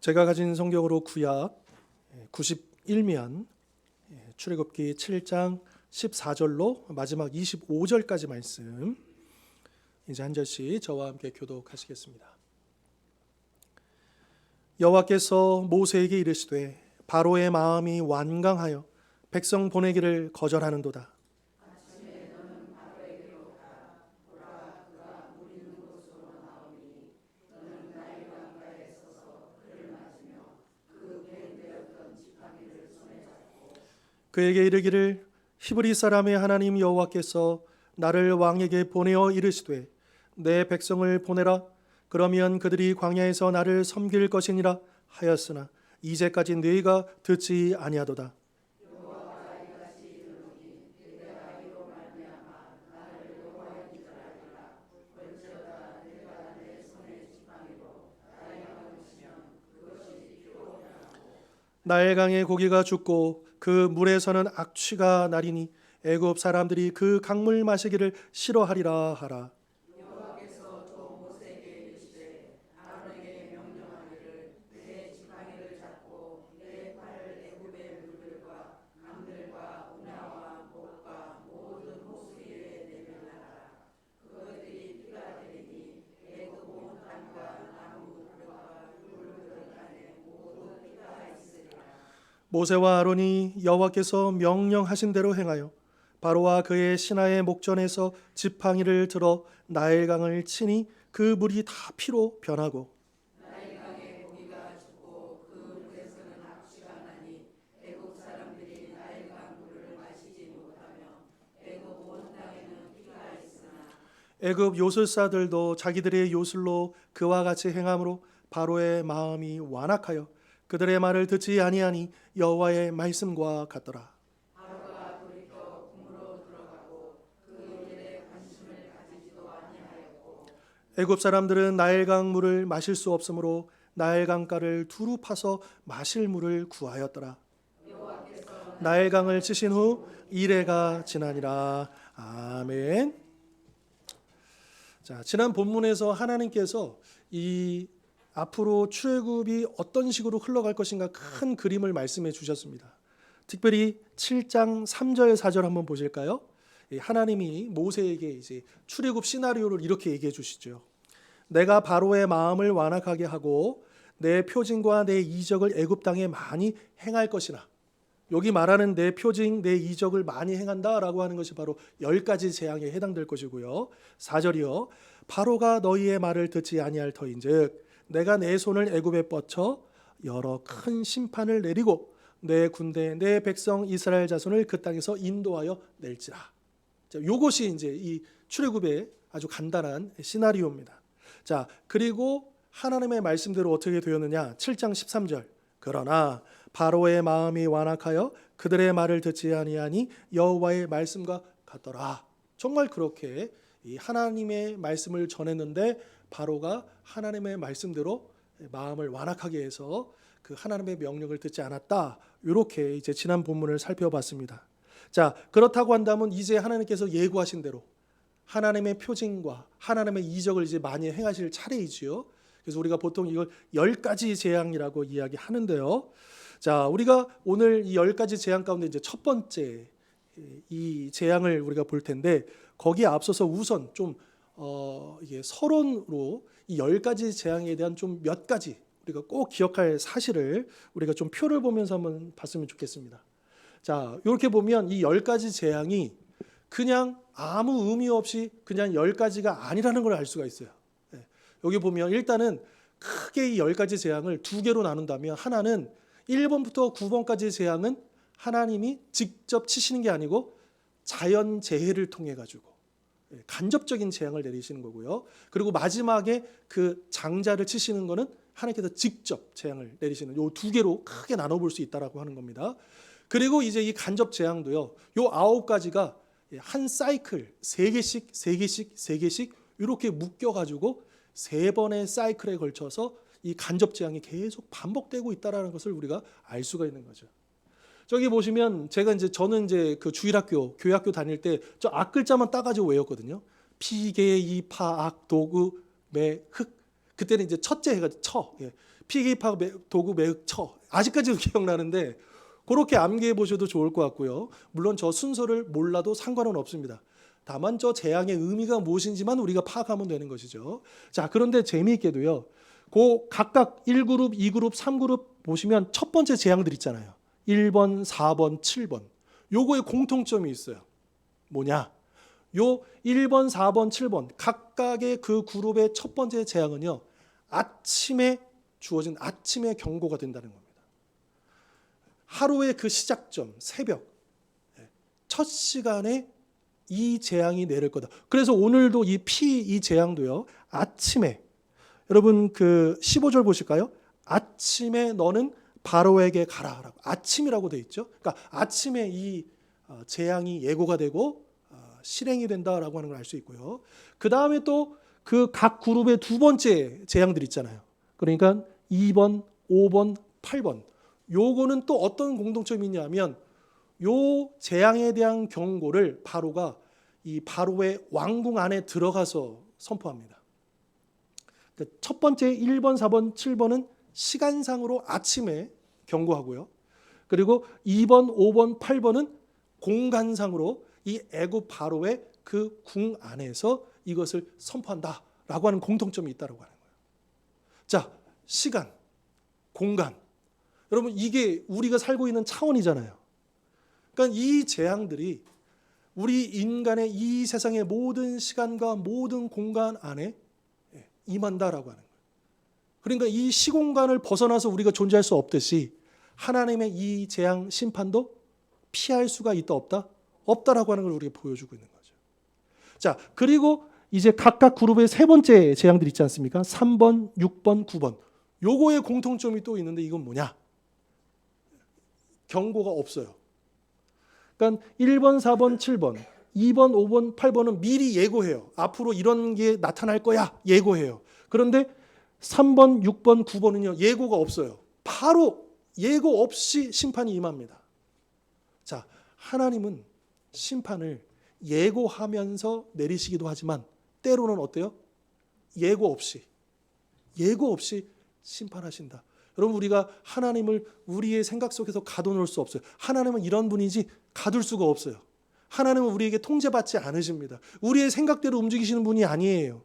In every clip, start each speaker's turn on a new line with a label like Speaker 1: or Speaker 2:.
Speaker 1: 제가 가진 성경으로 구약 91면 출애굽기 7장 14절로 마지막 25절까지 말씀 이제 한 절씩 저와 함께 교독하시겠습니다. 여호와께서 모세에게 이르시되 바로의 마음이 완강하여 백성 보내기를 거절하는도다. 그에게 이르기를 히브리 사람의 하나님 여호와께서 나를 왕에게 보내어 이르시되 내 백성을 보내라. 그러면 그들이 광야에서 나를 섬길 것이니라 하였으나 이제까지 너희가 듣지 아니하도다. 나일강의 고기가 죽고 그 물에서는 악취가 나리니 애굽 사람들이 그 강물 마시기를 싫어하리라 하라.
Speaker 2: 여호와께서 또 모세에게 이르시되 아론에게 명령하기를 내 지팡이를 잡고 내 팔을 애굽의 물들과 강들과 운하와 목과 모든 호수 위에 내밀하라. 그것들이 피가 되리니 애굽 온 땅과 나무 들과 물 안에 모두 피가 있으리라.
Speaker 1: 모세와 아론이 여호와께서 명령하신 대로 행하여 바로와 그의 신하의 목전에서 지팡이를 들어 나일강을 치니 그 물이 다 피로 변하고
Speaker 2: 나일강의 고기가 죽고 그 물에서는 악취가 나니 애굽 사람들이 나일강 물을 마시지 못하며 애굽 온 땅에는 피가 있으나
Speaker 1: 애굽 요술사들도 자기들의 요술로 그와 같이 행함으로 바로의 마음이 완악하여 그들의 말을 듣지 아니하니 여호와의 말씀과 같더라.
Speaker 2: 바로가 돌이켜 궁으로 들어가고 그 일에 관심을 가지지도 아니하였고
Speaker 1: 애굽 사람들은 나일강 물을 마실 수 없으므로 나일강가를 두루 파서 마실 물을 구하였더라. 나일강을 치신 후 이레가 지나니라. 아멘. 자, 지난 본문에서 하나님께서 이 앞으로 출애굽이 어떤 식으로 흘러갈 것인가 큰 그림을 말씀해 주셨습니다. 특별히 7장 3절 4절 한번 보실까요? 하나님이 모세에게 이제 출애굽 시나리오를 이렇게 얘기해 주시죠. 내가 바로의 마음을 완악하게 하고 내 표징과 내 이적을 애굽 땅에 많이 행할 것이나, 여기 말하는 내 표징, 내 이적을 많이 행한다라고 하는 것이 바로 10가지 재앙에 해당될 것이고요. 4절이요. 바로가 너희의 말을 듣지 아니할 터인즉 내가 내 손을 애굽에 뻗쳐 여러 큰 심판을 내리고 내 군대 내 백성 이스라엘 자손을 그 땅에서 인도하여 낼지라. 자, 요것이 이제 이 출애굽의 아주 간단한 시나리오입니다. 자, 그리고 하나님의 말씀대로 어떻게 되었느냐? 7장 13절. 그러나 바로의 마음이 완악하여 그들의 말을 듣지 아니하니 여호와의 말씀과 같더라. 정말 그렇게 이 하나님의 말씀을 전했는데 바로가 하나님의 말씀대로 마음을 완악하게 해서 그 하나님의 명령을 듣지 않았다. 이렇게 이제 지난 본문을 살펴봤습니다. 자, 그렇다고 한다면 이제 하나님께서 예고하신 대로 하나님의 표징과 하나님의 이적을 이제 많이 행하실 차례이지요. 그래서 우리가 보통 이걸 10가지 재앙이라고 이야기하는데요. 자, 우리가 오늘 이 10가지 재앙 가운데 이제 첫 번째 이 재앙을 우리가 볼 텐데 거기에 앞서서 우선 좀 이게 서론으로 이 10가지 재앙에 대한 좀 몇 가지 우리가 꼭 기억할 사실을 우리가 좀 표를 보면서 한번 봤으면 좋겠습니다. 자, 이렇게 보면 이 10가지 재앙이 그냥 아무 의미 없이 그냥 10가지가 아니라는 걸 알 수가 있어요. 여기 보면 일단은 크게 이 10가지 재앙을 두 개로 나눈다면 하나는 1번부터 9번까지 재앙은 하나님이 직접 치시는 게 아니고 자연 재해를 통해 가지고 간접적인 재앙을 내리시는 거고요. 그리고 마지막에 그 장자를 치시는 거는 하나님께서 직접 재앙을 내리시는 요 두 개로 크게 나눠볼 수 있다라고 하는 겁니다. 그리고 이제 이 간접 재앙도요. 요 9가지가 한 사이클 3개씩 3개씩 3개씩 이렇게 묶여 가지고 3번의 사이클에 걸쳐서 이 간접 재앙이 계속 반복되고 있다라는 것을 우리가 알 수가 있는 거죠. 저기 보시면 저는 이제 그 주일학교 교회학교 다닐 때 저 앞글자만 따가지고 외웠거든요. 피계 이파 악 도구 매 흑. 그때는 이제 첫째 해가지고 피기파 도구 매우 쳐. 아직까지도 기억나는데 그렇게 암기해 보셔도 좋을 것 같고요. 물론 저 순서를 몰라도 상관은 없습니다. 다만 저 재앙의 의미가 무엇인지만 우리가 파악하면 되는 것이죠. 자, 그런데 재미있게도요. 그 각각 1그룹, 2그룹, 3그룹 보시면 첫 번째 재앙들 있잖아요. 1번, 4번, 7번. 요거에 공통점이 있어요. 뭐냐? 요 1번, 4번, 7번 각각의 그 그룹의 첫 번째 재앙은요. 아침에 주어진 아침의 경고가 된다는 겁니다. 하루의 그 시작점, 새벽, 첫 시간에 이 재앙이 내릴 거다. 그래서 오늘도 이 재앙도요. 아침에 여러분 그 15절 보실까요? 아침에 너는 바로에게 가라라고. 아침이라고 돼 있죠. 그러니까 아침에 이 재앙이 예고가 되고 실행이 된다라고 하는 걸 알 수 있고요. 그 다음에 또 그 각 그룹의 두 번째 재앙들 있잖아요. 그러니까 2번, 5번, 8번. 요거는 또 어떤 공통점이 있냐면 요 재앙에 대한 경고를 바로가 이 바로의 왕궁 안에 들어가서 선포합니다. 첫 번째 1번, 4번, 7번은 시간상으로 아침에 경고하고요. 그리고 2번, 5번, 8번은 공간상으로 이 애굽 바로의 그 궁 안에서 이것을 선포한다라고 하는 공통점이 있다고 하는 거예요. 자, 시간, 공간. 여러분 이게 우리가 살고 있는 차원이잖아요. 그러니까 이 재앙들이 우리 인간의 이 세상의 모든 시간과 모든 공간 안에 임한다라고 하는 거예요. 그러니까 이 시공간을 벗어나서 우리가 존재할 수 없듯이 하나님의 이 재앙 심판도 피할 수가 있다 없다? 없다라고 하는 걸 우리가 보여주고 있는 거죠. 자, 그리고 이제 각각 그룹의 세 번째 재앙들 있지 않습니까? 3번, 6번, 9번. 요거의 공통점이 또 있는데 이건 뭐냐? 경고가 없어요. 그러니까 1번, 4번, 7번, 2번, 5번, 8번은 미리 예고해요. 앞으로 이런 게 나타날 거야. 예고해요. 그런데 3번, 6번, 9번은요. 예고가 없어요. 바로 예고 없이 심판이 임합니다. 자, 하나님은 심판을 예고하면서 내리시기도 하지만 때로는 어때요? 예고 없이 심판하신다. 여러분 우리가 하나님을 우리의 생각 속에서 가둬놓을 수 없어요. 하나님은 이런 분이지 가둘 수가 없어요. 하나님은 우리에게 통제받지 않으십니다. 우리의 생각대로 움직이시는 분이 아니에요.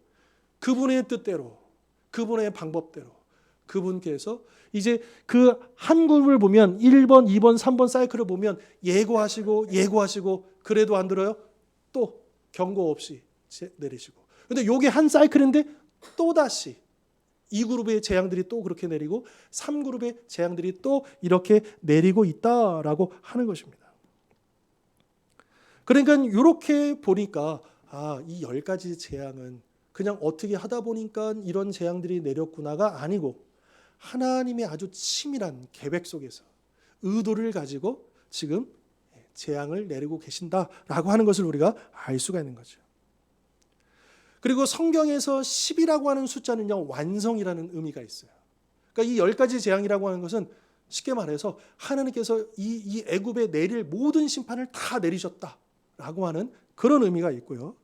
Speaker 1: 그분의 뜻대로, 그분의 방법대로, 그분께서 이제 그 한 그룹을 보면 1번, 2번, 3번 사이클을 보면 예고하시고 그래도 안 들어요? 또 경고 없이 내리시고. 근데 요게 한 사이클인데 또다시 2그룹의 재앙들이 또 그렇게 내리고 3그룹의 재앙들이 또 이렇게 내리고 있다라고 하는 것입니다. 그러니까 이렇게 보니까 이 10가지 재앙은 그냥 어떻게 하다 보니까 이런 재앙들이 내렸구나가 아니고 하나님의 아주 치밀한 계획 속에서 의도를 가지고 지금 재앙을 내리고 계신다라고 하는 것을 우리가 알 수가 있는 거죠. 그리고 성경에서 10이라고 하는 숫자는요, 완성이라는 의미가 있어요. 그러니까 이 10가지 재앙이라고 하는 것은 쉽게 말해서 하나님께서 이 애굽에 내릴 모든 심판을 다 내리셨다라고 하는 그런 의미가 있고요.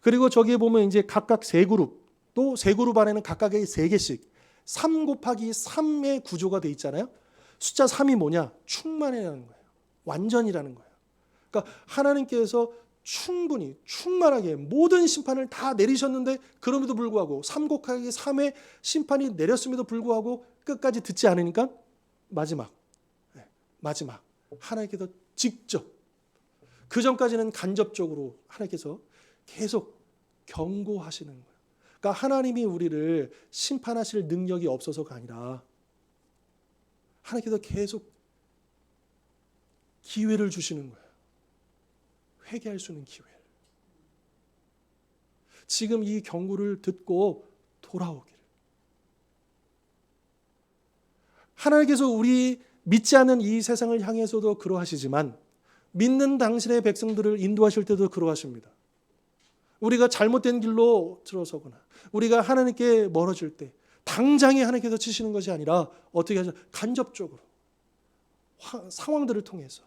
Speaker 1: 그리고 저기에 보면 이제 각각 세 그룹, 또 세 그룹 안에는 각각의 3개씩 3 곱하기 3의 구조가 돼 있잖아요. 숫자 3이 뭐냐? 충만이라는 거예요. 완전이라는 거예요. 그러니까 하나님께서 충분히 충만하게 모든 심판을 다 내리셨는데 그럼에도 불구하고 3 곱하기 3의 심판이 내렸음에도 불구하고 끝까지 듣지 않으니까 마지막 하나님께서 직접, 그 전까지는 간접적으로 하나님께서 계속 경고하시는 거예요. 그러니까 하나님이 우리를 심판하실 능력이 없어서가 아니라 하나님께서 계속 기회를 주시는 거예요. 회개할 수 있는 기회를. 지금 이 경고를 듣고 돌아오기를. 하나님께서 우리 믿지 않는 이 세상을 향해서도 그러하시지만 믿는 당신의 백성들을 인도하실 때도 그러하십니다. 우리가 잘못된 길로 들어서거나 우리가 하나님께 멀어질 때 당장에 하나님께서 치시는 것이 아니라 어떻게 하죠? 간접적으로 상황들을 통해서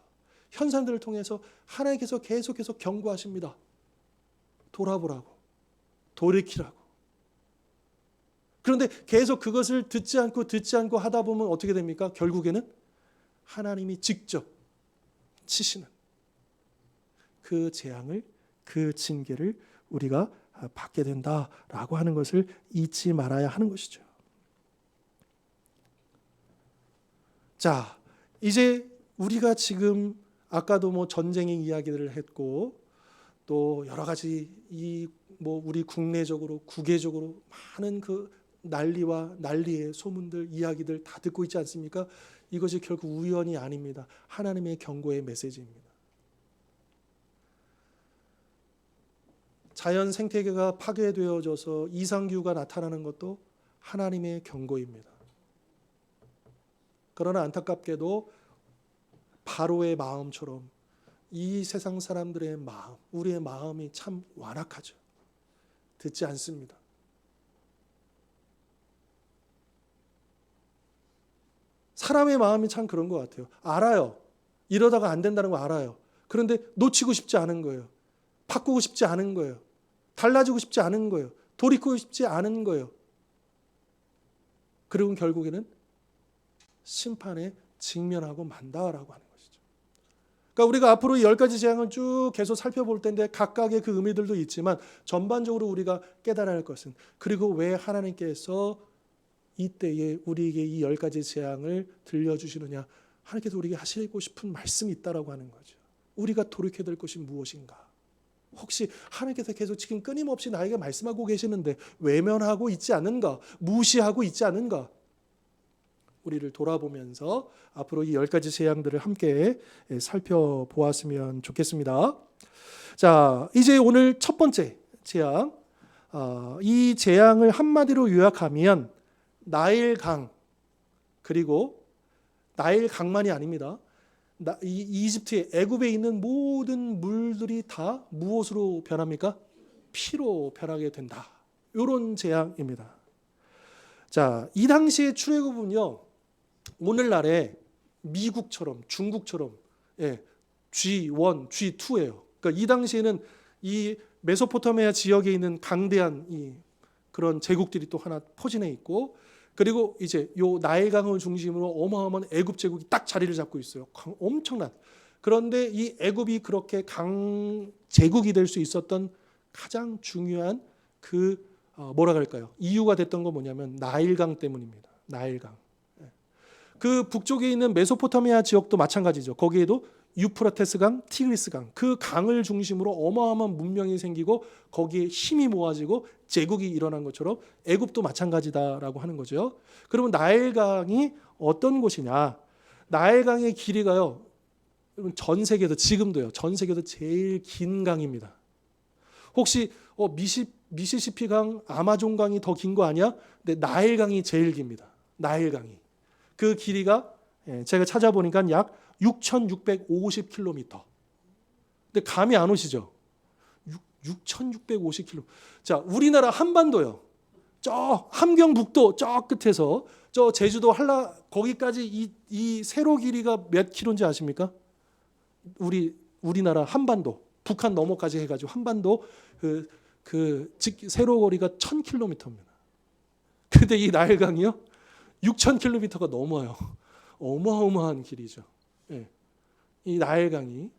Speaker 1: 현상들을 통해서 하나님께서 계속해서 경고하십니다. 돌아보라고, 돌이키라고. 그런데 계속 그것을 듣지 않고 하다 보면 어떻게 됩니까? 결국에는 하나님이 직접 치시는 그 재앙을, 그 징계를 우리가 받게 된다라고 하는 것을 잊지 말아야 하는 것이죠. 자, 이제 우리가 지금 아까도 뭐 전쟁의 이야기들을 했고 또 여러 가지 우리 국내적으로 국외적으로 많은 그 난리의 소문들, 이야기들 다 듣고 있지 않습니까? 이것이 결국 우연이 아닙니다. 하나님의 경고의 메시지입니다. 자연 생태계가 파괴되어져서 이상기후가 나타나는 것도 하나님의 경고입니다. 그러나 안타깝게도 바로의 마음처럼 이 세상 사람들의 마음, 우리의 마음이 참 완악하죠. 듣지 않습니다. 사람의 마음이 참 그런 것 같아요. 알아요. 이러다가 안 된다는 거 알아요. 그런데 놓치고 싶지 않은 거예요. 바꾸고 싶지 않은 거예요. 달라지고 싶지 않은 거예요. 돌이키고 싶지 않은 거예요. 그리고 결국에는 심판에 직면하고 만다라고 하는 것이죠. 그러니까 우리가 앞으로 10가지 재앙을 쭉 계속 살펴볼 텐데 각각의 그 의미들도 있지만 전반적으로 우리가 깨달아야 할 것은, 그리고 왜 하나님께서 이때에 우리에게 이 10가지 재앙을 들려주시느냐, 하나님께서 우리에게 하시고 싶은 말씀이 있다라고 하는 거죠. 우리가 돌이켜야 될 것이 무엇인가? 혹시 하나님께서 계속 지금 끊임없이 나에게 말씀하고 계시는데 외면하고 있지 않은가? 무시하고 있지 않은가? 우리를 돌아보면서 앞으로 이 10가지 재앙들을 함께 살펴보았으면 좋겠습니다. 자, 이제 오늘 첫 번째 재앙, 이 재앙을 한마디로 요약하면 나일강, 그리고 나일강만이 아닙니다. 이 이집트의 애굽에 있는 모든 물들이 다 무엇으로 변합니까? 피로 변하게 된다. 이런 재앙입니다. 자, 이 당시의 출애굽은요, 오늘날의 미국처럼 중국처럼 G1, G2예요. 그러니까 이 당시에는 이 메소포타미아 지역에 있는 강대한 그런 제국들이 또 하나 포진해 있고, 그리고 이제 요 나일강을 중심으로 어마어마한 애굽 제국이 딱 자리를 잡고 있어요. 엄청난. 그런데 이 애굽이 그렇게 강 제국이 될 수 있었던 가장 중요한 그 뭐라 그럴까요? 이유가 됐던 건 뭐냐면 나일강 때문입니다. 나일강. 그 북쪽에 있는 메소포타미아 지역도 마찬가지죠. 거기에도 유프라테스강, 티그리스강, 그 강을 중심으로 어마어마한 문명이 생기고 거기에 힘이 모아지고 제국이 일어난 것처럼 애굽도 마찬가지다라고 하는 거죠. 그러면 나일강이 어떤 곳이냐? 나일강의 길이가요, 전 세계에서 지금도요, 전 세계에서 제일 긴 강입니다. 혹시 미시시피강, 아마존강이 더 긴 거 아니야? 근데 나일강이 제일 깁니다. 나일강이. 그 길이가 제가 찾아보니까 약 6,650km. 근데 감이 안 오시죠? 6,650km. 자, 우리나라 한반도요. 저 함경북도 저 끝에서 저 제주도 한라 거기까지 이 세로 길이가 몇 킬로인지 아십니까? 우리나라 한반도, 북한 너머까지 해가지고 한반도 그 세로 거리가 1,000km입니다. 근데 이 나일강이요, 6,000km가 넘어요. 어마어마한 길이죠. 이 나일강이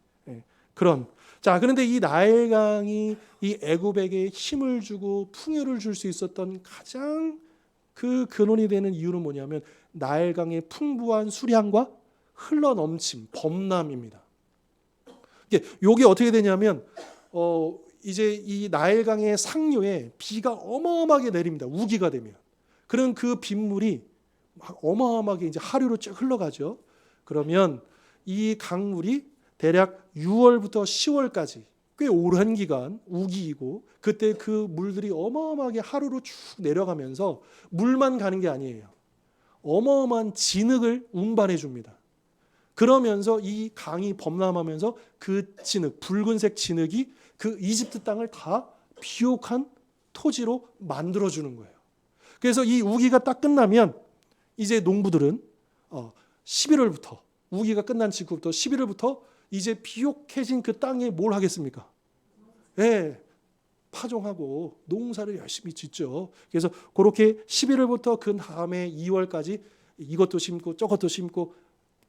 Speaker 1: 그런. 자, 그런데 이 나일강이 이 애굽에게 힘을 주고 풍요를 줄 수 있었던 가장 그 근원이 되는 이유는 뭐냐면 나일강의 풍부한 수량과 흘러넘침, 범람입니다. 이게 어떻게 되냐면 이제 이 나일강의 상류에 비가 어마어마하게 내립니다. 우기가 되면. 그런 그 빗물이 막 어마어마하게 이제 하류로 쭉 흘러가죠. 그러면 이 강물이 대략 6월부터 10월까지 꽤 오랜 기간 우기이고, 그때 그 물들이 어마어마하게 하루로 쭉 내려가면서 물만 가는 게 아니에요. 어마어마한 진흙을 운반해 줍니다. 그러면서 이 강이 범람하면서 그 진흙, 붉은색 진흙이 그 이집트 땅을 다 비옥한 토지로 만들어 주는 거예요. 그래서 이 우기가 딱 끝나면 이제 농부들은 11월부터, 우기가 끝난 직후부터 11월부터 이제 비옥해진 그 땅에 뭘 하겠습니까? 파종하고 농사를 열심히 짓죠. 그래서 그렇게 11월부터 그 다음에 2월까지 이것도 심고 저것도 심고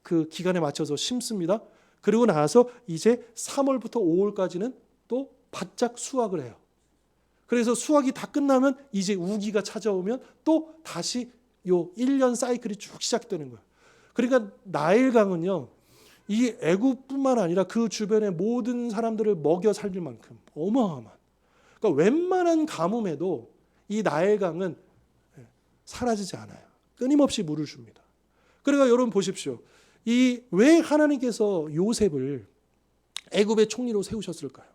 Speaker 1: 그 기간에 맞춰서 심습니다. 그리고 나서 이제 3월부터 5월까지는 또 바짝 수확을 해요. 그래서 수확이 다 끝나면 이제 우기가 찾아오면 또 다시 요 1년 사이클이 쭉 시작되는 거예요. 그러니까 나일강은요, 이 애굽뿐만 아니라 그 주변의 모든 사람들을 먹여 살릴 만큼 어마어마한. 그러니까 웬만한 가뭄에도 이 나일강은 사라지지 않아요. 끊임없이 물을 줍니다. 그러니까 여러분 보십시오. 이 왜 하나님께서 요셉을 애굽의 총리로 세우셨을까요?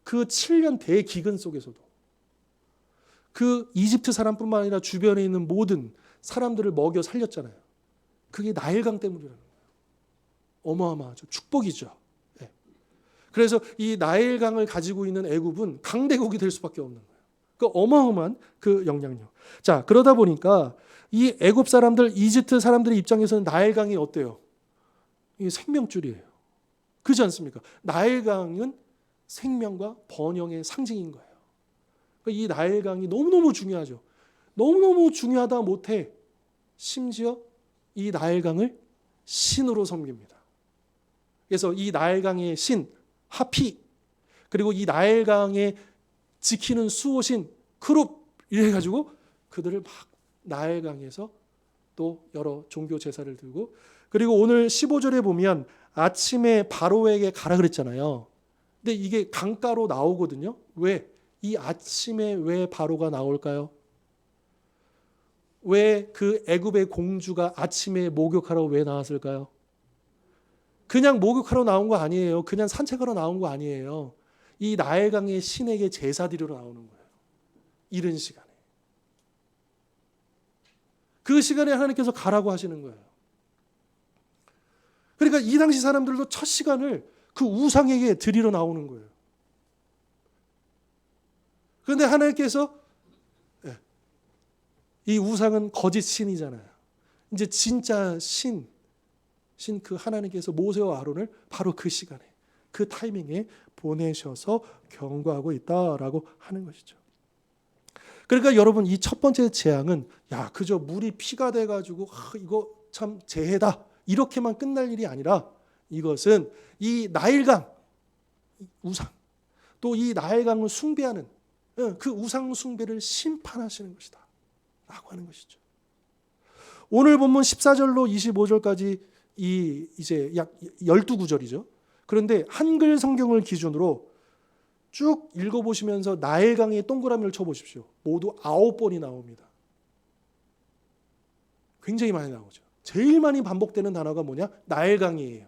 Speaker 1: 그 7년 대기근 속에서도 그 이집트 사람뿐만 아니라 주변에 있는 모든 사람들을 먹여 살렸잖아요. 그게 나일강 때문이라는 거예요. 어마어마하죠. 축복이죠. 네. 그래서 이 나일강을 가지고 있는 애굽은 강대국이 될 수밖에 없는 거예요. 그 어마어마한 그 영향력. 자, 그러다 보니까 이 애굽 사람들, 이집트 사람들의 입장에서는 나일강이 어때요? 이게 생명줄이에요. 그렇지 않습니까? 나일강은 생명과 번영의 상징인 거예요. 그러니까 이 나일강이 너무너무 중요하죠. 너무너무 중요하다 못해 심지어 이 나일강을 신으로 섬깁니다. 그래서 이 나일강의 신 하피, 그리고 이 나일강에 지키는 수호신 크룹, 이래가지고 그들을 막 나일강에서 또 여러 종교 제사를 드리고, 그리고 오늘 15절에 보면 아침에 바로에게 가라 그랬잖아요. 근데 이게 강가로 나오거든요. 왜? 이 아침에 왜 바로가 나올까요? 왜 그 애굽의 공주가 아침에 목욕하러 왜 나왔을까요? 그냥 목욕하러 나온 거 아니에요. 그냥 산책하러 나온 거 아니에요. 이 나일강의 신에게 제사 드리러 나오는 거예요. 이른 시간에. 그 시간에 하나님께서 가라고 하시는 거예요. 그러니까 이 당시 사람들도 첫 시간을 그 우상에게 드리러 나오는 거예요. 그런데 하나님께서 이 우상은 거짓 신이잖아요. 이제 진짜 신 그 하나님께서 모세와 아론을 바로 그 시간에, 그 타이밍에 보내셔서 경고하고 있다라고 하는 것이죠. 그러니까 여러분, 이 첫 번째 재앙은 야, 그저 물이 피가 돼가지고 이거 참 재해다 이렇게만 끝날 일이 아니라, 이것은 이 나일강 우상, 또 이 나일강을 숭배하는 그 우상 숭배를 심판하시는 것이다 라고 하는 것이죠. 오늘 본문 14절로 25절까지 이제 약 12구절이죠. 그런데 한글 성경을 기준으로 쭉 읽어보시면서 나일강에 동그라미를 쳐보십시오. 모두 9번이 나옵니다. 굉장히 많이 나오죠. 제일 많이 반복되는 단어가 뭐냐? 나일강이에요.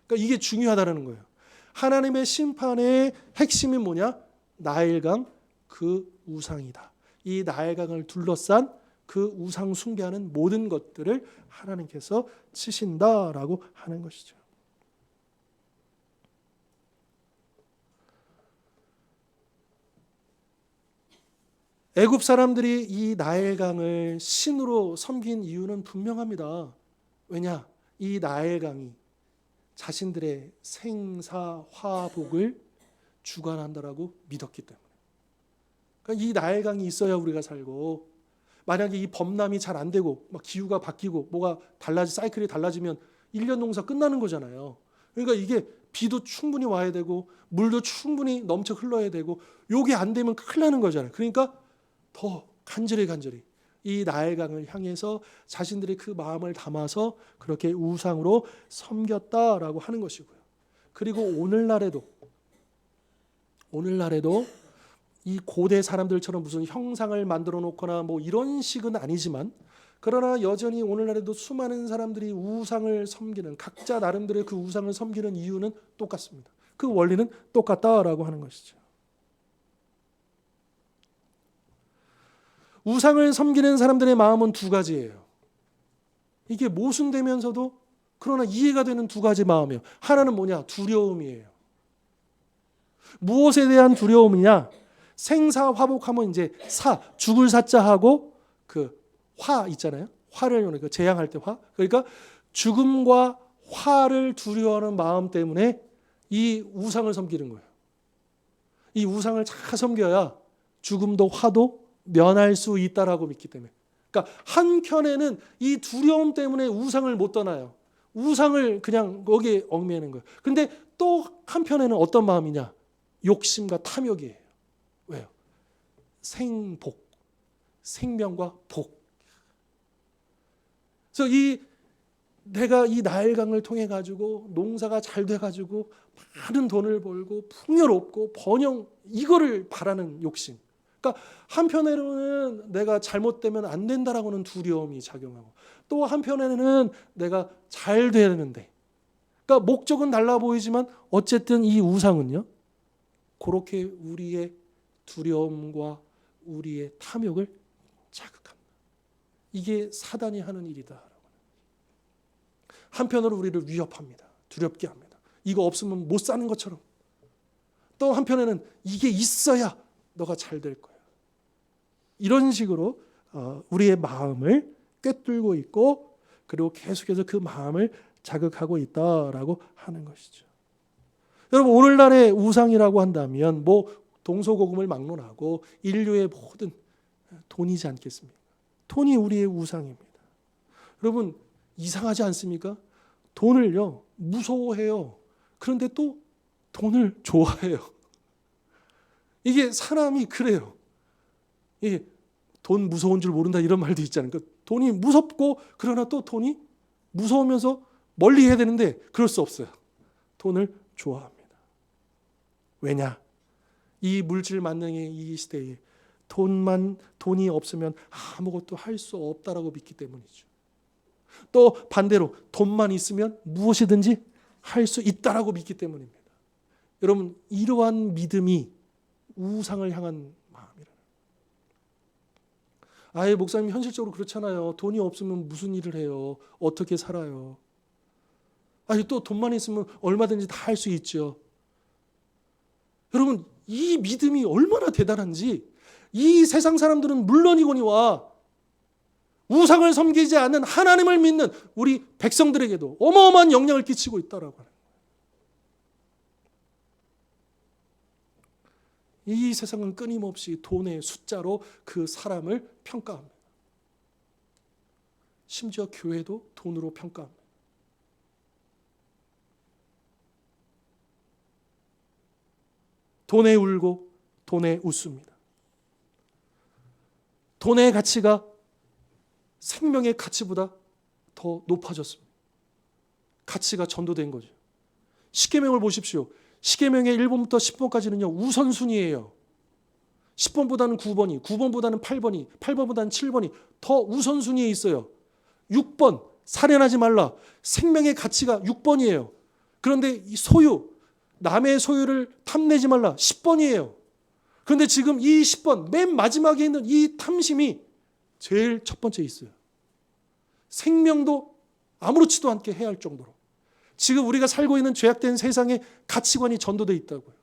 Speaker 1: 그러니까 이게 중요하다는 거예요. 하나님의 심판의 핵심이 뭐냐? 나일강, 그 우상이다. 이 나일강을 둘러싼 그 우상 숭배하는 모든 것들을 하나님께서 치신다라고 하는 것이죠. 애굽 사람들이 이 나일강을 신으로 섬긴 이유는 분명합니다. 왜냐? 이 나일강이 자신들의 생사화복을 주관한다라고 믿었기 때문에. 그러니까 이 나일강이 있어야 우리가 살고, 만약에 이 범람이 잘 안 되고 막 기후가 바뀌고 뭐가 사이클이 달라지면 1년 농사 끝나는 거잖아요. 그러니까 이게 비도 충분히 와야 되고 물도 충분히 넘쳐 흘러야 되고, 요게 안 되면 큰일 나는 거잖아요. 그러니까 더 간절히 이 나일강을 향해서 자신들의 그 마음을 담아서 그렇게 우상으로 섬겼다라고 하는 것이고요. 그리고 오늘날에도 이 고대 사람들처럼 무슨 형상을 만들어 놓거나 뭐 이런 식은 아니지만, 그러나 여전히 오늘날에도 수많은 사람들이 우상을 섬기는, 각자 나름대로의 그 우상을 섬기는 이유는 똑같습니다. 그 원리는 똑같다라고 하는 것이죠. 우상을 섬기는 사람들의 마음은 두 가지예요. 이게 모순되면서도 그러나 이해가 되는 두 가지 마음이에요. 하나는 뭐냐? 두려움이에요. 무엇에 대한 두려움이냐? 생사화복하면 이제 죽을 사자하고 그 화 있잖아요. 화를 그 재앙할 때 화. 그러니까 죽음과 화를 두려워하는 마음 때문에 이 우상을 섬기는 거예요. 이 우상을 잘 섬겨야 죽음도 화도 면할 수 있다라고 믿기 때문에. 그러니까 한켠에는 이 두려움 때문에 우상을 못 떠나요. 우상을 그냥 거기에 얽매이는 거예요. 그런데 또 한편에는 어떤 마음이냐? 욕심과 탐욕이에요. 왜요? 생복, 생명과 복. 그래서 내가 이 나일강을 통해 가지고 농사가 잘 돼 가지고 많은 돈을 벌고 풍요롭고 번영, 이거를 바라는 욕심. 그러니까 한편으로는 내가 잘못되면 안 된다라고는 두려움이 작용하고, 또 한편에는 내가 잘 돼야 되는데, 그러니까 목적은 달라 보이지만 어쨌든 이 우상은요, 그렇게 우리의 두려움과 우리의 탐욕을 자극합니다. 이게 사단이 하는 일이다. 한편으로 우리를 위협합니다. 두렵게 합니다. 이거 없으면 못 사는 것처럼. 또 한편에는 이게 있어야 너가 잘 될 거야. 이런 식으로 우리의 마음을 꿰뚫고 있고, 그리고 계속해서 그 마음을 자극하고 있다라고 하는 것이죠. 여러분, 오늘날의 우상이라고 한다면 동서고금을 막론하고 인류의 모든 돈이지 않겠습니까? 돈이 우리의 우상입니다. 여러분, 이상하지 않습니까? 돈을요, 무서워해요. 그런데 또 돈을 좋아해요. 이게 사람이 그래요. 이게 돈 무서운 줄 모른다 이런 말도 있잖아요. 그러니까 돈이 무섭고, 그러나 또 돈이 무서우면서 멀리 해야 되는데 그럴 수 없어요. 돈을 좋아합니다. 왜냐? 이 물질 만능의 이 시대에 돈이 없으면 아무것도 할 수 없다라고 믿기 때문이죠. 또 반대로 돈만 있으면 무엇이든지 할 수 있다라고 믿기 때문입니다. 여러분, 이러한 믿음이 우상을 향한 마음이라. 아예 목사님, 현실적으로 그렇잖아요. 돈이 없으면 무슨 일을 해요? 어떻게 살아요? 또 돈만 있으면 얼마든지 다 할 수 있죠. 여러분, 이 믿음이 얼마나 대단한지, 이 세상 사람들은 물론이거니와 우상을 섬기지 않는 하나님을 믿는 우리 백성들에게도 어마어마한 영향을 끼치고 있다라고 하는 거예요. 이 세상은 끊임없이 돈의 숫자로 그 사람을 평가합니다. 심지어 교회도 돈으로 평가합니다. 돈에 울고 돈에 웃습니다. 돈의 가치가 생명의 가치보다 더 높아졌습니다. 가치가 전도된 거죠. 십계명을 보십시오. 십계명의 1번부터 10번까지는요, 우선순위예요. 10번보다는 9번이, 9번보다는 8번이, 8번보다는 7번이 더 우선순위에 있어요. 6번, 살인하지 말라. 생명의 가치가 6번이에요. 그런데 이 소유, 남의 소유를 탐내지 말라. 10번이에요. 그런데 지금 이 10번, 맨 마지막에 있는 이 탐심이 제일 첫 번째에 있어요. 생명도 아무렇지도 않게 해야 할 정도로. 지금 우리가 살고 있는 죄악된 세상에 가치관이 전도되어 있다고요.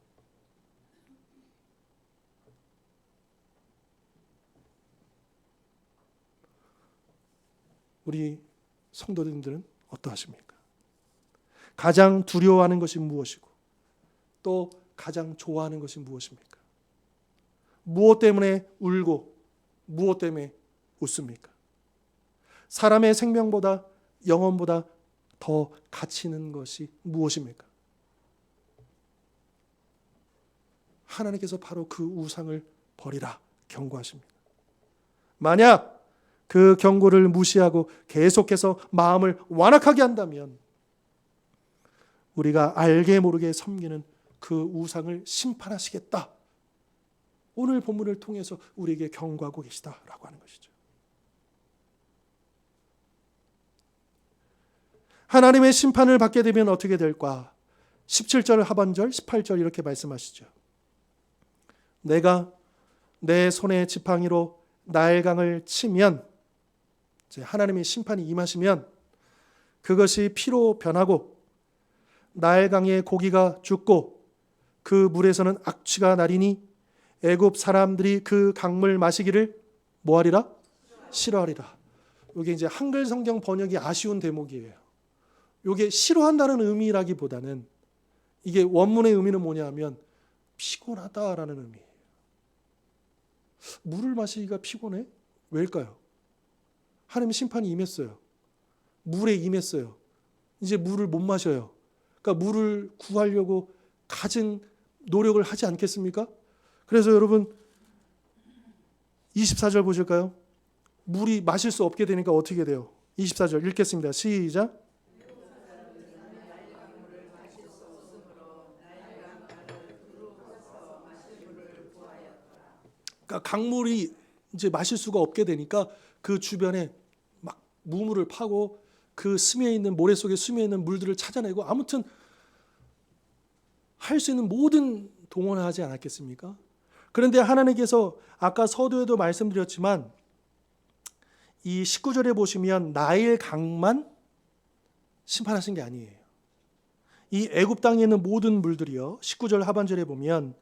Speaker 1: 우리 성도님들은 어떠하십니까? 가장 두려워하는 것이 무엇이고, 또 가장 좋아하는 것이 무엇입니까? 무엇 때문에 울고 무엇 때문에 웃습니까? 사람의 생명보다, 영혼보다 더 가치 있는 것이 무엇입니까? 하나님께서 바로 그 우상을 버리라 경고하십니다. 만약 그 경고를 무시하고 계속해서 마음을 완악하게 한다면 우리가 알게 모르게 섬기는 그 우상을 심판하시겠다. 오늘 본문을 통해서 우리에게 경고하고 계시다라고 하는 것이죠. 하나님의 심판을 받게 되면 어떻게 될까? 17절 하반절, 18절 이렇게 말씀하시죠. 내가 내 손의 지팡이로 나일강을 치면, 하나님의 심판이 임하시면 그것이 피로 변하고 나일강의 고기가 죽고 그 물에서는 악취가 나리니 애굽 사람들이 그 강물 마시기를 뭐하리라? 싫어하리라. 이게 이제 한글 성경 번역이 아쉬운 대목이에요. 이게 싫어한다는 의미라기보다는 이게 원문의 의미는 뭐냐면 피곤하다라는 의미예요. 물을 마시기가 피곤해? 왜일까요? 하나님의 심판이 임했어요. 물에 임했어요. 이제 물을 못 마셔요. 그러니까 물을 구하려고 갖은 노력을 하지 않겠습니까? 그래서 여러분 24절 보실까요? 물이 마실 수 없게 되니까 어떻게 돼요? 24절 읽겠습니다. 시작. 그러니까 강물이 이제 마실 수가 없게 되니까 그 주변에 막 무물을 파고 그 스며 있는 모래 속에 스며 있는 물들을 찾아내고 아무튼 할 수 있는 모든 동원을 하지 않았겠습니까? 그런데 하나님께서 아까 서두에도 말씀드렸지만 이 19절에 보시면 나일 강만 심판하신 게 아니에요. 이 애굽 땅에 있는 모든 물들이요. 19절 하반절에 보면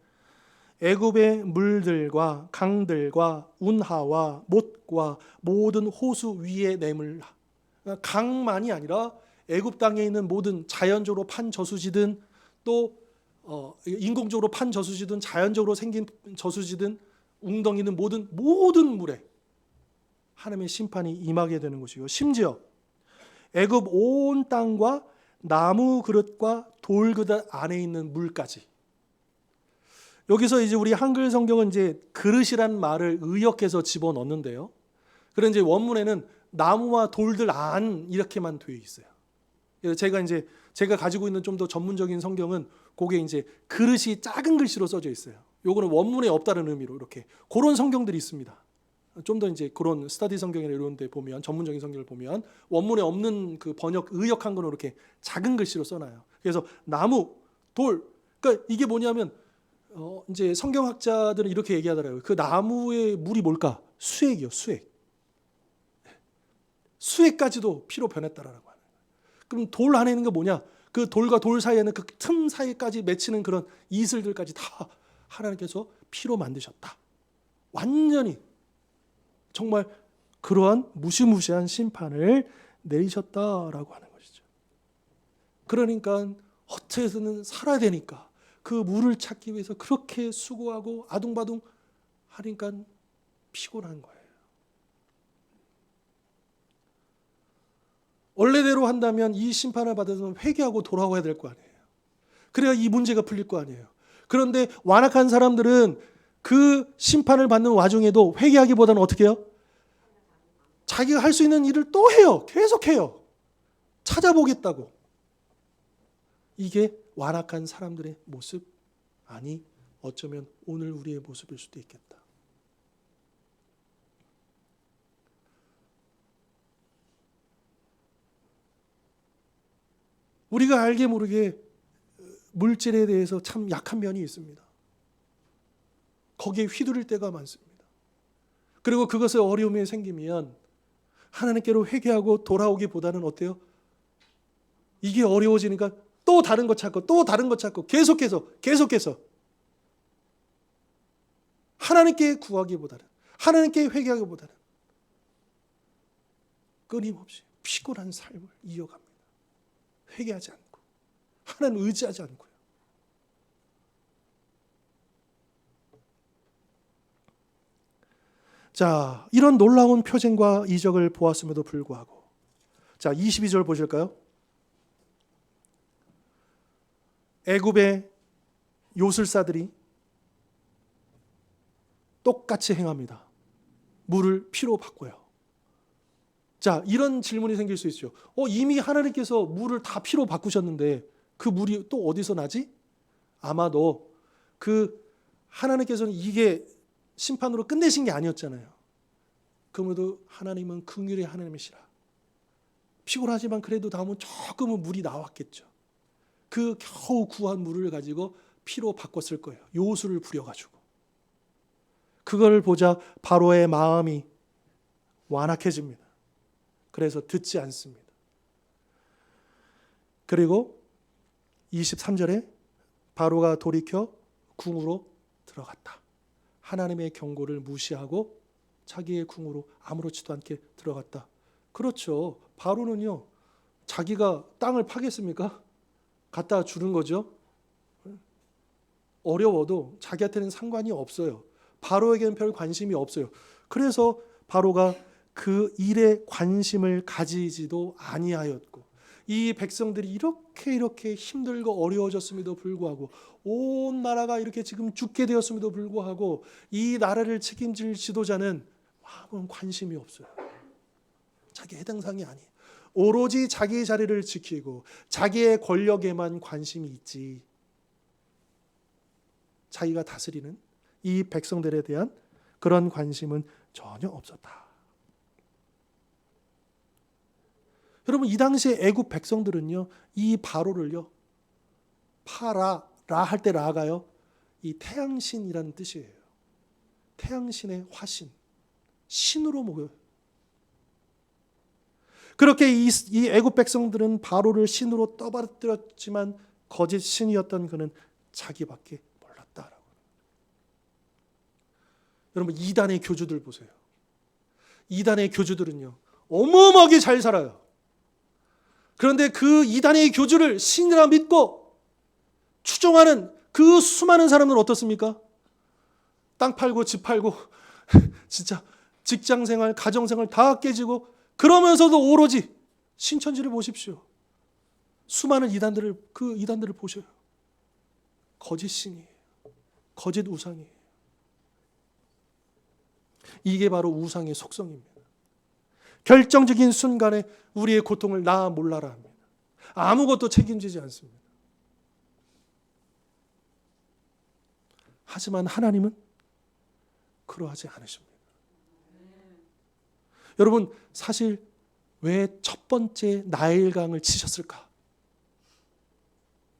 Speaker 1: 애굽의 물들과 강들과 운하와 못과 모든 호수 위에 내물. 강만이 아니라 애굽 땅에 있는 모든 자연적으로 판 저수지든 또 인공적으로 판 저수지든 자연적으로 생긴 저수지든 웅덩이는 모든 물에 하나님의 심판이 임하게 되는 것이고 심지어 애굽 온 땅과 나무 그릇과 돌 그릇 안에 있는 물까지. 여기서 이제 우리 한글 성경은 이제 그릇이란 말을 의역해서 집어넣는데요. 그런데 이제 원문에는 나무와 돌들 안 이렇게만 되어 있어요. 그래서 제가 가지고 있는 좀 더 전문적인 성경은 그게 이제 그릇이 작은 글씨로 써져 있어요. 요거는 원문에 없다는 의미로 이렇게 그런 성경들이 있습니다. 좀 더 이제 그런 스터디 성경이나 이런 데 보면 전문적인 성경을 보면 원문에 없는 그 번역 의역한 거는 이렇게 작은 글씨로 써놔요. 그래서 나무, 돌, 그러니까 이게 뭐냐면 이제 성경학자들은 이렇게 얘기하더라고요. 그 나무의 물이 뭘까? 수액이요, 수액. 수액까지도 피로 변했다라고 하는 거예요. 그럼 돌 안에 있는 게 뭐냐? 그 돌과 돌 사이에는 그 틈 사이까지 맺히는 그런 이슬들까지 다 하나님께서 피로 만드셨다. 완전히 정말 그러한 무시무시한 심판을 내리셨다라고 하는 것이죠. 그러니까 어떻게든 살아야 되니까 그 물을 찾기 위해서 그렇게 수고하고 아둥바둥 하니까 피곤한 거예요. 원래대로 한다면 이 심판을 받아서 회개하고 돌아와야 될 거 아니에요. 그래야 이 문제가 풀릴 거 아니에요. 그런데 완악한 사람들은 그 심판을 받는 와중에도 회개하기보다는 어떻게 해요? 자기가 할 수 있는 일을 또 해요. 계속해요. 찾아보겠다고. 이게 완악한 사람들의 모습, 아니 어쩌면 오늘 우리의 모습일 수도 있겠다. 우리가 알게 모르게 물질에 대해서 참 약한 면이 있습니다. 거기에 휘둘릴 때가 많습니다. 그리고 그것에 어려움이 생기면 하나님께로 회개하고 돌아오기보다는 어때요? 이게 어려워지니까 또 다른 것 찾고 또 다른 것 찾고 계속해서 하나님께 구하기보다는 하나님께 회개하기보다는 끊임없이 피곤한 삶을 이어갑니다. 회개하지 않고 하나님 의지하지 않고요. 자, 이런 놀라운 표징과 이적을 보았음에도 불구하고 자, 22절 보실까요? 애굽의 요술사들이 똑같이 행합니다. 물을 피로 바꿔요. 자, 이런 질문이 생길 수 있죠. 이미 하나님께서 물을 다 피로 바꾸셨는데 그 물이 또 어디서 나지? 아마도 그 하나님께서는 이게 심판으로 끝내신 게 아니었잖아요. 그러므로 하나님은 긍휼의 하나님이시라. 피곤하지만 그래도 다음은 조금은 물이 나왔겠죠. 그 겨우 구한 물을 가지고 피로 바꿨을 거예요. 요술을 부려가지고. 그걸 보자 바로의 마음이 완악해집니다. 그래서 듣지 않습니다. 그리고 23절에 바로가 돌이켜 궁으로 들어갔다. 하나님의 경고를 무시하고 자기의 궁으로 아무렇지도 않게 들어갔다. 그렇죠. 바로는요, 자기가 땅을 파겠습니까? 갖다 주는 거죠. 어려워도 자기한테는 상관이 없어요. 바로에게는 별 관심이 없어요. 그래서 바로가 그 일에 관심을 가지지도 아니하였고, 이 백성들이 이렇게 힘들고 어려워졌음에도 불구하고, 온 나라가 이렇게 지금 죽게 되었음에도 불구하고 이 나라를 책임질 지도자는 아무런 관심이 없어요. 자기 해당 사항이 아니에요. 오로지 자기의 자리를 지키고 자기의 권력에만 관심이 있지, 자기가 다스리는 이 백성들에 대한 그런 관심은 전혀 없었다. 여러분, 이 당시에 애굽 백성들은요, 이 바로를요, 파라, 라 할 때 라가요, 이 태양신이라는 뜻이에요. 태양신의 화신, 신으로 먹어요. 그렇게 이 애굽 백성들은 바로를 신으로 떠받들었지만 거짓 신이었던 그는 자기밖에 몰랐다라고. 여러분, 이단의 교주들 보세요. 이단의 교주들은요, 어마어마하게 잘 살아요. 그런데 그 이단의 교주를 신이라 믿고 추종하는 그 수많은 사람들은 어떻습니까? 땅 팔고 집 팔고 진짜 직장생활, 가정생활 다 깨지고, 그러면서도 오로지 신천지를 보십시오. 수많은 이단들을, 그 이단들을 보셔요. 거짓 신이에요. 거짓 우상이에요. 이게 바로 우상의 속성입니다. 결정적인 순간에 우리의 고통을 나 몰라라 합니다. 아무것도 책임지지 않습니다. 하지만 하나님은 그러하지 않으십니다. 여러분, 사실 왜 첫 번째 나일강을 치셨을까?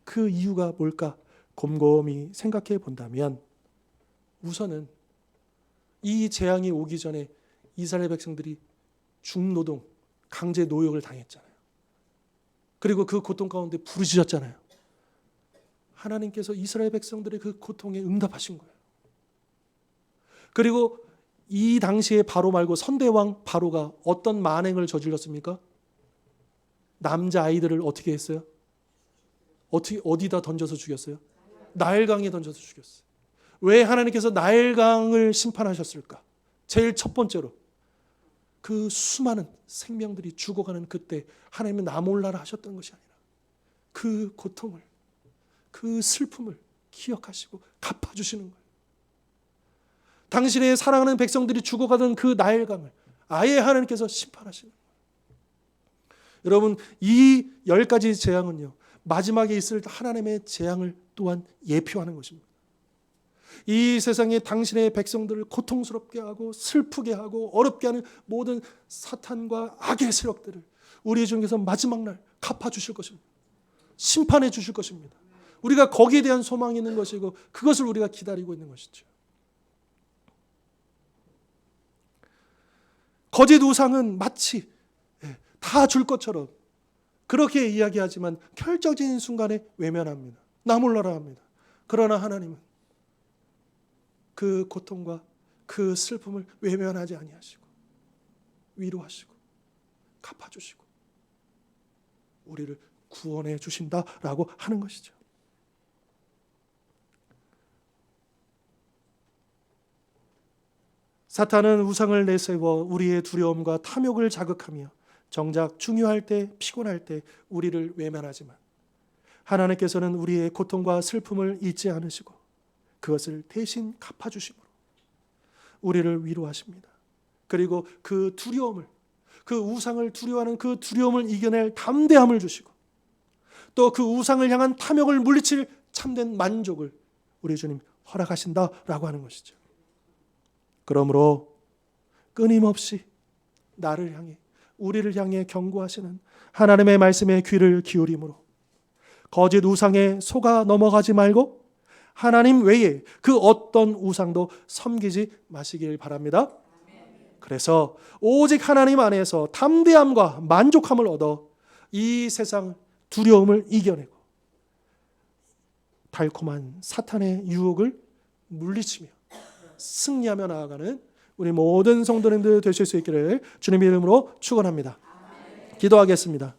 Speaker 1: 그 이유가 뭘까? 곰곰이 생각해 본다면, 우선은 이 재앙이 오기 전에 이스라엘 백성들이 중노동, 강제 노역을 당했잖아요. 그리고 그 고통 가운데 부르짖었잖아요. 하나님께서 이스라엘 백성들의 그 고통에 응답하신 거예요. 그리고 이 당시에 바로 말고 선대왕 바로가 어떤 만행을 저질렀습니까? 남자아이들을 어떻게 했어요? 어디다 던져서 죽였어요? 나일강에 던져서 죽였어요. 왜 하나님께서 나일강을 심판하셨을까? 제일 첫 번째로 그 수많은 생명들이 죽어가는 그때 하나님은 나 몰라라 하셨던 것이 아니라 그 고통을, 그 슬픔을 기억하시고 갚아주시는 거예요. 당신의 사랑하는 백성들이 죽어가던 그 나일강을 아예 하나님께서 심판하시는 거예요. 여러분, 이 10가지 재앙은요, 마지막에 있을 하나님의 재앙을 또한 예표하는 것입니다. 이 세상에 당신의 백성들을 고통스럽게 하고 슬프게 하고 어렵게 하는 모든 사탄과 악의 세력들을 우리 중에서 마지막 날 갚아주실 것입니다. 심판해 주실 것입니다. 우리가 거기에 대한 소망이 있는 것이고 그것을 우리가 기다리고 있는 것이죠. 거짓 우상은 마치 다 줄 것처럼 그렇게 이야기하지만 결정적인 순간에 외면합니다. 나 몰라라 합니다. 그러나 하나님은 그 고통과 그 슬픔을 외면하지 아니하시고 위로하시고 갚아주시고 우리를 구원해 주신다라고 하는 것이죠. 사탄은 우상을 내세워 우리의 두려움과 탐욕을 자극하며 정작 중요할 때, 피곤할 때 우리를 외면하지만 하나님께서는 우리의 고통과 슬픔을 잊지 않으시고 그것을 대신 갚아주심으로 우리를 위로하십니다. 그리고 그 두려움을, 그 우상을 두려워하는 그 두려움을 이겨낼 담대함을 주시고 또 그 우상을 향한 탐욕을 물리칠 참된 만족을 우리 주님 허락하신다라고 하는 것이죠. 그러므로 끊임없이 나를 향해, 우리를 향해 경고하시는 하나님의 말씀에 귀를 기울이므로 거짓 우상에 속아 넘어가지 말고 하나님 외에 그 어떤 우상도 섬기지 마시길 바랍니다. 그래서 오직 하나님 안에서 담대함과 만족함을 얻어 이 세상 두려움을 이겨내고 달콤한 사탄의 유혹을 물리치며 승리하며 나아가는 우리 모든 성도님들 되실 수 있기를 주님의 이름으로 축원합니다. 기도하겠습니다.